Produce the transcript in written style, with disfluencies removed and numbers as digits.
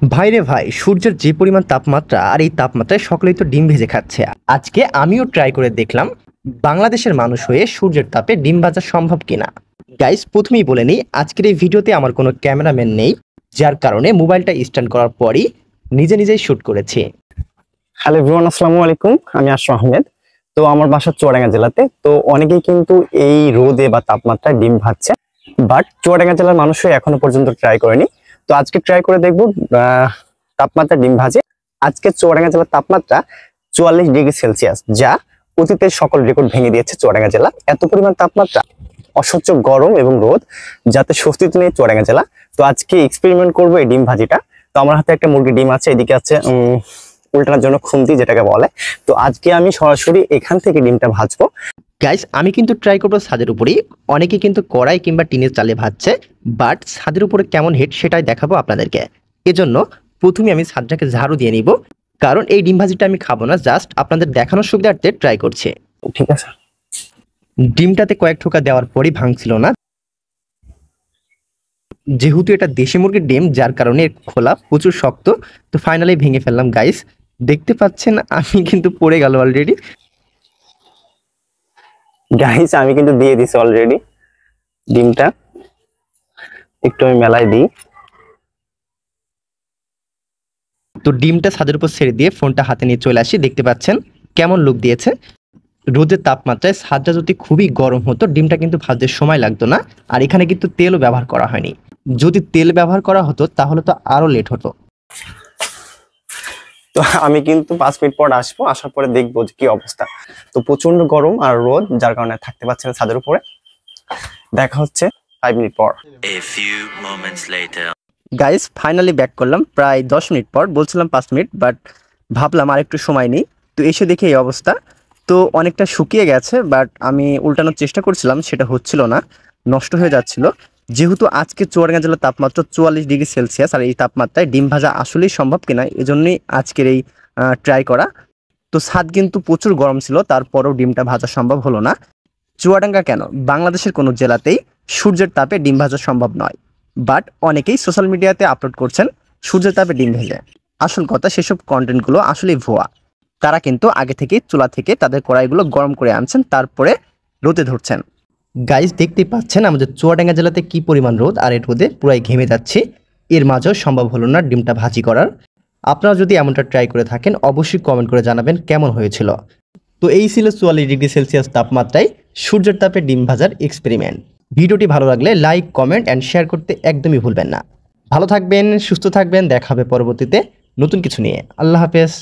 ভাইরে ভাই, সূর্যের যে পরিমাণ তাপমাত্রা আর এই তাপমাত্রায় সকলেই তো ডিম ভেজে খাচ্ছে। আজকে আমিও ট্রাই করে দেখলাম বাংলাদেশের মানুষ হয়ে সূর্যের তাপে ডিম ভাজা সম্ভব কিনা। গাইস, প্রথমেই বলে নিই, আজকের এই ভিডিওতে আমার কোনো ক্যামেরাম্যান নেই, যার কারণে মোবাইলটা স্ট্যান্ড করার পরই নিজেই শুট করেছি। হ্যালো এভরিওয়ান, আসসালামু আলাইকুম। আমি আশরাফ আহমেদ। তো আমার বাসা চুয়াডাঙ্গা জেলাতে। তো অনেকেই কিন্তু এই রোদে বা তাপমাত্রায় ডিম ভাজছে, বাট চুয়াডাঙ্গা জেলার মানুষই এখনো পর্যন্ত ট্রাই করেনি। তো আজকে ট্রাই করে দেখবো তাপমাত্রা ডিম ভাজে। আজকে চুয়াডাঙ্গা জেলার তাপমাত্রা 44 ডিগ্রি সেলসিয়াস, যা অতীতের সকল রেকর্ড ভেঙে দিয়েছে চুয়াডাঙ্গা জেলা। এত পরিমাণ তাপমাত্রা, অসহ্য গরম এবং রোদ, যাতে স্বস্তিতে নেই চুয়াডাঙ্গা জেলা। তো আজকে এক্সপেরিমেন্ট করবো এই ডিম ভাজিটা। তো আমার হাতে একটা মুরগির ডিম আছে, এদিকে আছে উল্টানোর জন্য খুন্তি, যেটাকে বলে। তো আজকে আমি সরাসরি এখান থেকে ডিমটা ভাজবো। গাইস, আমি কিন্তু ট্রাই করবো ছাদের উপরেই। অনেকে কিন্তু কড়াই কিংবা টিনের চালে ভাজছে, বাট ছাদের উপরে কেমন হিট সেটাই দেখাবো আপনাদেরকে। এজন্য প্রথমে আমি ছাদটাকে ঝাড়ু দিয়ে নিব, কারণ এই ডিম ভাজিটা আমি খাবো না, জাস্ট আপনাদের দেখানোর সুবিধার্থে ট্রাই করছি। ঠিক আছে। ডিমটাতে কয়েক ঠোকা দেওয়ার পরই ভাঙছিল না, যেহেতু এটা দেশি মুরগির ডিম, যার কারণে এর খোলা প্রচুর শক্ত। তো ফাইনালি ভেঙে ফেললাম গাইস। দেখতে পাচ্ছেন আমি কিন্তু পড়ে গেল অলরেডি। গাইস, আমি কিন্তু দিয়ে দিছি অলরেডি ডিমটা। একটু আমি মেলাই দিই। তো ডিমটা ছাদের উপর ছেড়ে দিয়ে ফোনটা হাতে নিয়ে চলে আসি। দেখতে পাচ্ছেন কেমন লুক দিয়েছে। রোদের তাপমাত্রায় ছাদটা যদি খুবই গরম হতো, ডিমটা কিন্তু ভাজতে সময় লাগতো না। আর এখানে কিন্তু তেলও ব্যবহার করা হয়নি। যদি তেল ব্যবহার করা হতো তাহলে তো আরো লেট হতো। তো আমি কিন্তু 5 মিনিট পর আসবো, আসার পরে দেখবো যে কি অবস্থা। তো প্রচন্ড গরম আর রোদ, যার কারণে থাকতে পারছি না ছাদের উপরে। দেখা হচ্ছে 5 মিনিট পর। গাইস, ফাইনালি ব্যাক করলাম প্রায় 10 মিনিট পর। বলছিলাম 5 মিনিট, বাট ভাবলাম আর একটু সময় নেই। তো এসে দেখে এই অবস্থা। তো অনেকটা শুকিয়ে গেছে, বাট আমি উল্টানোর চেষ্টা করছিলাম, সেটা হচ্ছিল না, নষ্ট হয়ে যাচ্ছিল। যেহেতু আজকে চুয়াডাঙ্গা জেলার তাপমাত্রা 44 ডিগ্রি সেলসিয়াস, আর এই তাপমাত্রায় ডিম ভাজা আসলেই সম্ভব কিনা, এজন্যই আজকের এই ট্রাই করা। তো ছাদ কিন্তু প্রচুর গরম ছিল, তারপরেও ডিমটা ভাজা সম্ভব হলো না। চুয়াডাঙ্গা কেন, বাংলাদেশের কোনো জেলাতেই সূর্যের তাপে ডিম ভাজা সম্ভব নয়, বাট অনেকেই সোশ্যাল মিডিয়াতে আপলোড করছেন সূর্যের তাপে ডিম ভেজে। আসল কথা, সেসব কন্টেন্টগুলো আসলে ভুয়া। তারা কিন্তু আগে থেকে চুলা থেকে তাদের কড়াইগুলো গরম করে আনছেন, তারপরে রোদে ধরছেন। গাইস, দেখতে পাচ্ছেন আমাদের চুয়াডাঙ্গা জেলাতে কি পরিমাণ রোদ, আর এই রোদে পুরাই ঘেমে যাচ্ছে। এর মাঝেও সম্ভব হলো না ডিমটা ভাজি করার। আপনারা যদি এমনটা ট্রাই করে থাকেন, অবশ্যই কমেন্ট করে জানাবেন কেমন হয়েছিল। তো এই ছিল 44 ডিগ্রি সেলসিয়াস তাপমাত্রায় সূর্যের তাপে ডিম ভাজার এক্সপেরিমেন্ট। ভিডিওটি ভালো লাগলে লাইক, কমেন্ট অ্যান্ড শেয়ার করতে একদমই ভুলবেন না। ভালো থাকবেন, সুস্থ থাকবেন, দেখা হবে পরবর্তীতে নতুন কিছু নিয়ে। আল্লাহ হাফেজ।